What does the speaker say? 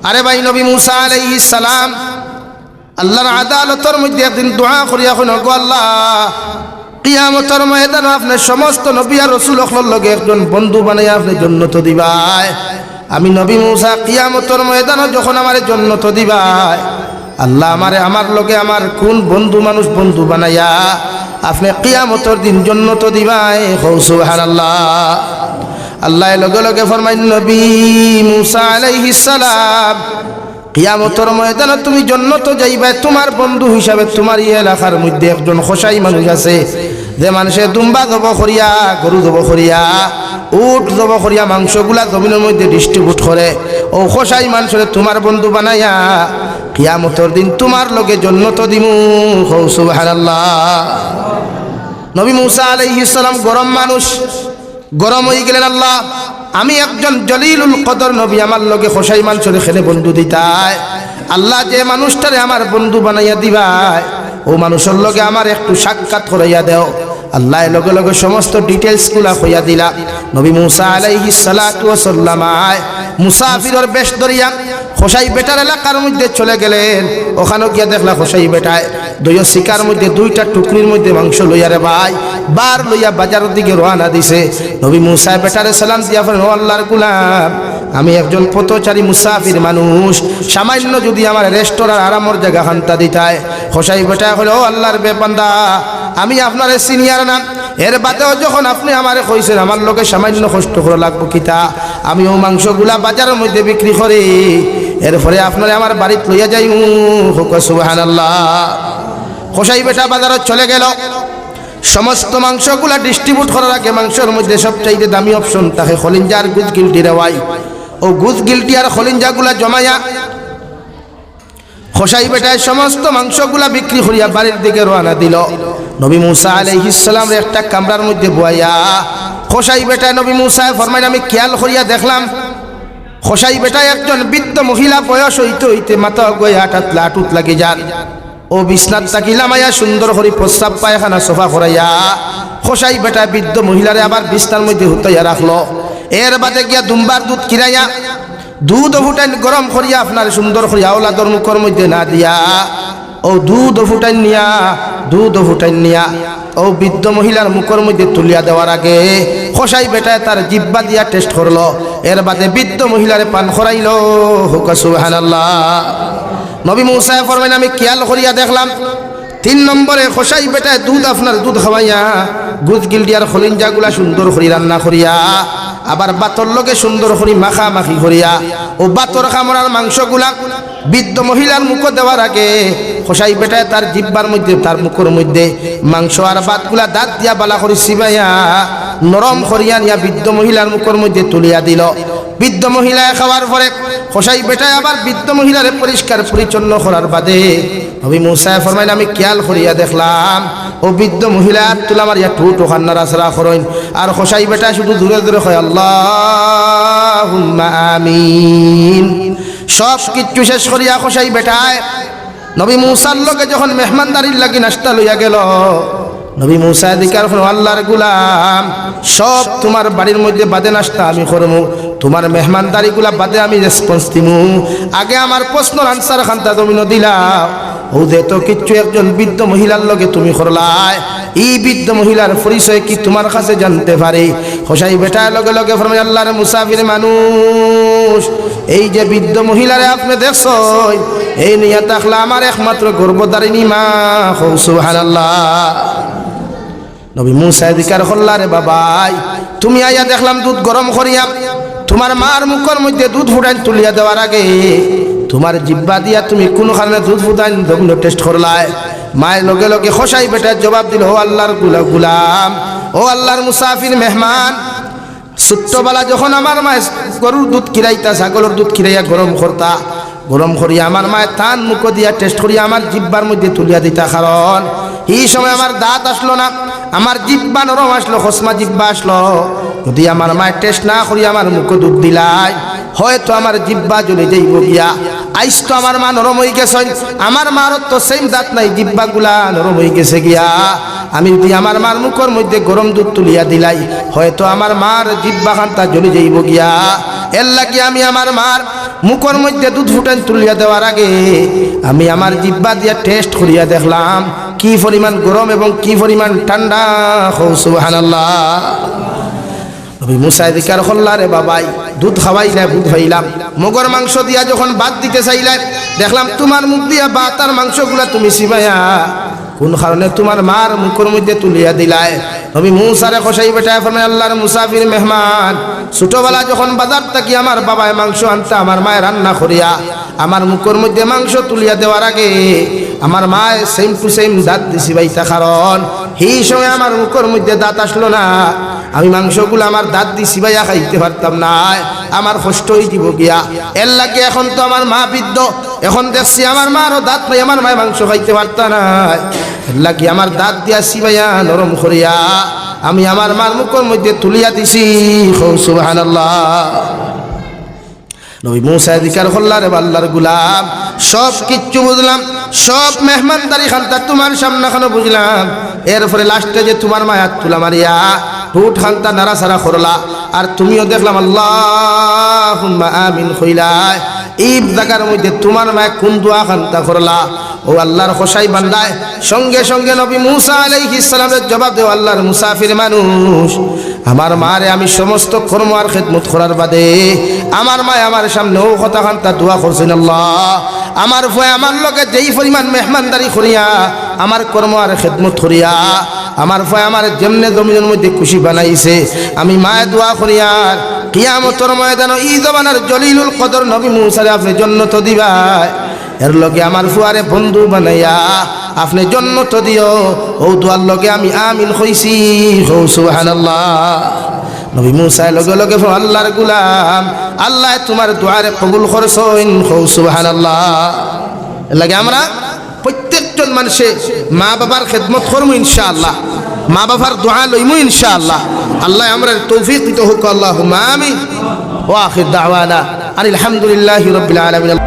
আরে ভাই নবী মুসা আলাইহিস সালাম আল্লাহর আদালতের মধ্যে একদিন দোয়া করিয়া কইল, গো আল্লাহ, কিয়ামতের ময়দানে আপনি সমস্ত নবী আর রাসূল সকলের লগে একজন বন্ধু বানাইয়া আপনি জান্নাত দিবাই। আমি নবী মুসা কিয়ামতের ময়দানে যখন আমারে জান্নাত দিবাই, আল্লাহ আমারে আমার লগে আমার কোন বন্ধু মানুষ বন্ধু বানাইয়া আপনি কিয়ামতের দিন জান্নাত দিবাই। সুবহানাল্লাহ। আল্লাহ লগে লগে ফরমাইন, নবী মুসা আলাইহিস সালাম, কিয়ামতের ময়দানে তুমি জান্নাতে যাইবা, তোমার বন্ধু হিসাবে তোমার এই এলাকার মধ্যে একজন খোসাই মানুষ আছে, যে মানুষে দুম্বা জব করিয়া, গরু জব করিয়া, উট জব করিয়া মাংসগুলা জমিনের মধ্যে ডিস্ট্রিবিউট করে। ও খোসাই মানুষের তোমার বন্ধু বানাইয়া কিয়ামতের দিন তোমার লগে জান্নাত দিমু। সুবহানাল্লাহ। নবী মুসা আলাইহিস সালাম গরম মানুষ, গরম হয়ে গেলেন, আল্লাহ আমি একজন জলিলুল কদর নবী, আমার লগে খোসাই মানুষের এখানে বন্ধু দিতায়, আল্লাহ যে মানুষটারে আমার বন্ধু বানাইয়া দিবাই ও মানুষের লগে আমার একটু সাক্ষাৎ করাইয়া দেও। আল্লাহ লগে লগে সমস্ত ডিটেলস গুলা কইয়া দিলা। নবী মুসা আলাইহিস সালাতু ওয়াস সালাম মুসাফিরের বেশ ধরিয়া খোসাই বেটার এলাকার মধ্যে চলে গেলেন। ওখানে গিয়া দেখলা খোসাই বেটায় দুইও শিকার মধ্যে দুইটা টুকরির মধ্যে মাংস লইয়া রে ভাই বার লইয়া বাজারের দিকে রওনা দিছে। নবী মুসা বেটারে সালাম দিয়া বলেন, ও আল্লাহর গোলাম, আমি একজন পথচারী মুসাফির মানুষ, সামান্য যদি আমার রেস্টুরেন্ট আরামর জায়গা খান্তা দিতায়। খোসাই বেটা হলো, ও আল্লাহর বেপান্দা, আমি আপনার সিনিয়র না, এর বাদেও যখন আপনি আমারে কইছেন আমার লোকে সামান্য কষ্ট করে লাগবো কিতা, আমি ও মাংসগুলা বাজারের মধ্যে বিক্রি করি, এরপরে আপনারে আমার বাড়িতে লইয়া যাই। সুবহানাল্লাহ। খোসাই বেটা বাজারে চলে গেল। সমস্ত মাংসগুলা ডিস্ট্রিবিউট করার আগে মাংসের মধ্যে সবচাইতে দামি অপশন থাকে খলিঞ্জা আর গুজ গিলটি রেওয়াই। ও গুজ গিলটি আর খলিঞ্জাগুলা জমাইয়া খোসাই বেটায় সমস্ত মাংসগুলা বিক্রি করিয়া বাড়ির দিকে রওনা দিল। নবী মুসা আলাইহিস সালাম একটা কামরার মধ্যে বইয়া খোসাই বেটায় নবী মুসা ফরমাইন, আমি খেয়াল করিয়া দেখলাম খোসাই বেটায় একজন বৃদ্ধ মহিলা, বয়স হইতে হইতে মাথা গয়া হাঁটুত লাগি যান। ও বিছনাত তাকিলা মায়া সুন্দর করে প্রস্রাব পায়খানা সোফা করাইয়া খোসাই বেটায় বৃদ্ধ মহিলারে আবার বিছনার মধ্যে হুতাইয়া রাখলো। এর বাদে গিয়া দুম্বার দুধ কিরাইয়া দুধ ফুটাইন গরম করিয়া আপনার সুন্দর করিয়া ওলাদর মুখের মধ্যে না দিয়া ও দুধ ফুটাইন নিয়া ও বৃদ্ধ মহিলার মুখের মধ্যে তুলিয়া দেওয়ার আগে খোসাই বেটায় তার জিব্বা দিয়া টেস্ট করলো। এর বাদে বৃদ্ধ মহিলারে পান করাইল। সুবহানাল্লাহ। নবী মুসা ফরমাইন, আমি খেয়াল করিয়া দেখলাম 3 নম্বরে খোসাই বেটায় দুধ আপনার দুধ খাওয়াইয়া গুজ গিলডিয়ার খলিঞ্জাগুলা সুন্দর করে রান্না করিয়া আবার বাতর লগে সুন্দর করে মাখামাখি করিয়া ও বাতর খামরার মাংসগুলা বৃদ্ধ মহিলার মুখে দেওয়ার আগে খোসাই বেটায় তার জিব্বার মধ্যে তার মুখের মধ্যে মাংস আর ভাতগুলা দাঁত দিয়া বালা করে চিবাইয়া নরম করিয়া নিয়া বৃদ্ধ মহিলার মুখের মধ্যে তুলিয়া দিল। বৃদ্ধ মহিলায় খাওয়ার পরে খোসাই বেটায় আবার বৃদ্ধ মহিলারে পরিষ্কার পরিচ্ছন্ন করার বাদে নবী মুসা ফরমাইন, আমি খেয়াল করিয়া দেখলাম ও বৃদ্ধ মহিলা তুলা মারিয়া ঠুট ওখান নাড়াচাড়া করেন আর খোসাই বেটা শুধু দূরে দূরে কয় আল্লাহুম্মা আমিন। সব কিচ্ছু শেষ করিয়া খোসাই বেটায় নবী মুসার লগে যখন মেহমানদারির লাগি নাস্তা লইয়া গেল, নবী মুসা দিকার আল্লাহর গোলাম, সব তোমার বাড়ির মধ্যে বাদে নাস্তা আমি করমু, তোমার মেহমানদারিগুলা বাদে আমি রেসপন্স দিমু, আগে আমার প্রশ্নের আনসার খান্তা তুমি দিলাও। ও দে তো কিচ্ছু একজন বৃদ্ধ মহিলার লগে তুমি করলাই, এই বৃদ্ধ মহিলার পরিচয় কি তোমার কাছে জানতে পারে? খোসাই বেটার লগে লগে ফরমায়, আল্লাহর মুসাফির মানুষ, এই যে বৃদ্ধ মহিলারে আপনি দেখছো, এই নিয়ে তাকলা আমার একমাত্র গর্ভধারিণী মা। সুবহানাল্লাহ। নবী মুসা দিকার হল্লা, রে বাবাই, তুমি আইয়া দেখলাম দুধ গরম করিয়া তোমার মার মুখের মধ্যে দুধ ফুটাইন তুলিয়া দেওয়ার আগে তোমার জিব্বা দিয়া তুমি কোন কারণে দুধ ফুটাইন দগ্ন টেস্ট করলাই। মায়ের লগে লগে খোসাই বেটার জবাব দিল, ও আল্লাহর গুলাম, ও আল্লাহর মুসাফির মেহমান, ছোট্টবেলা যখন আমার মায় গরুর দুধ কিরাইতা, ছাগলের দুধ কিরাইয়া গরম করতা, গরম করিয়া আমার মায়ের তান মুখ দিয়া টেস্ট করিয়া আমার জিব্বার মধ্যে তুলিয়া দিতা, কারণ এই সময় আমার দাঁত আসলো না, আমার জিব্বা নরম আসলো, খসমা জিব্বা আসলো। যদি আমার মায়ের টেস্ট না করিয়া আমার মুখ দুধ দিলাই, হয়তো আমার জিব্বা জ্বলে যাইব গিয়া। আইস তো আমার মা নরম হয়ে গেছে, আমার মার তো সেম দাঁত নাই, জিব্বা গুলা নরম হয়ে গেছে গিয়া। আমি যদি আমার মার মুখের মধ্যে গরম দুধ তুলিয়া দিলাই, হয়তো আমার মার জিব্বা খান্তা জ্বলে যাইব গিয়া। এর লাগি আমি আমার মার মুখের মধ্যে দুধ ফুটান তুলিয়া দেওয়ার আগে আমি আমার জিহ্বা দিয়া টেস্ট করিয়া দেখলাম কি পরিমাণ গরম এবং কি পরিমাণ ঠান্ডা। সুবহানাল্লাহ। নবী মুসা দিকার হল্লা রে বাবাই দুধ খাওয়াইলে দুধ খাইলাম, মগর মাংস দিয়া যখন ভাত দিতে চাইলে দেখলাম তোমার মুখ দিয়া ভাত আর মাংসগুলা তুমি চিবাইয়া কোন কারণে তোমার মার মুখের মধ্যে তুলিয়া দিলাই। নবী মুসারে খসাই বেটায় ফরমায় আল্লাহর মুসাফির মেহমান, ছোটবেলা যখন বাজার থাকি আমার বাবায় মাংস আনতে আমার মায়ের রান্না করিয়া আমার মুখের মধ্যে মাংস তুলিয়া দেওয়ার আগে আমার মায় সেম টু সেম দাঁত দিছি বাইতা, কারণ এই সময় আমার মুখের মধ্যে দাঁত আসলো না, আমি মাংসগুলো আমার দাঁত দিছি বাইয়া খাইতে পারতাম না, আমার কষ্ট হয়ে দিব গিয়া। এর লাগে এখন তো আমার মা বৃদ্ধ, এখন দেখছি আমার মারও দাঁত নাই, আমার মায় মাংস খাইতে পারত না, এর লাগে আমার দাঁত দিয়া সিবাইয়া নরম করিয়া আমি আমার মার মুখের মধ্যে তুলিয়া দিছি। সুবহানাল্লাহ। নবী মুসা দিকার হল্লা রে আল্লাহর গুলাম, সব কিচ্ছু বুঝলাম, সব মেহমানদারি খান্তা তোমার সামনে খানো বুঝলাম, এরপরে লাস্টে যে তোমার মায়াত তুলা মারিয়া ঠোঁট খান্তা নাড়াচাড়া করলা আর তুমিও দেখলাম আল্লাহুম্মা আমিন কইলাই, এই জায়গার মধ্যে তোমার মায় কোন দোয়া খান্তা করলা। ও আল্লাহর খোসাই বান্দায় সঙ্গে সঙ্গে নবী মুসা আলাইহিস সালামের জবাব দেও, আল্লাহর মুসাফির মানুষ, আমার মারে আমি সমস্ত কর্ম আর খেদমত করার বাদে আমার মায় আমার সামনে ও কথা খান্তা দোয়া করছেন, আল্লাহ আমার ভয় আমার লোকে যেই পরিমাণ মেহমানদারি করিয়া আমার কর্ম আর খেদমত করিয়া আমার ভয় আমার যেমনে জমিনের মধ্যে খুশি বানাইছে, আমি মায় দোয়া করিয়ার কিয়ামতের ময়দানে ই জমানার জলিলুল কদর নবী মুসারে আপনি জান্নাত দিবাই, এর লগে আমার ফুয়ারে বন্ধু বানাইয়া আপনি জান্নাত দিও, ও দোয়ার লগে আমি আমিন কইছি। সুবহানাল্লাহ। নবী মুসা লগে লগে আল্লাহর গোলাম, আল্লাহ তোমার দোয়ারে কবুল করছেন। সুবহানাল্লাহ। এর লাগে আমরা প্রত্যেকজন মানুষে মা বাবার খেদমত করবো ইনশাআল্লাহ, মা বাবার দোয়া লইমু ইনশাআল্লাহ। আল্লাহ আমরা তৌফিক দিতে হোক, আল্লাহুম্মা আমিন। ওয়া আখির দাওয়ানা আলহামদুলিল্লাহি রাব্বিল আলামিন।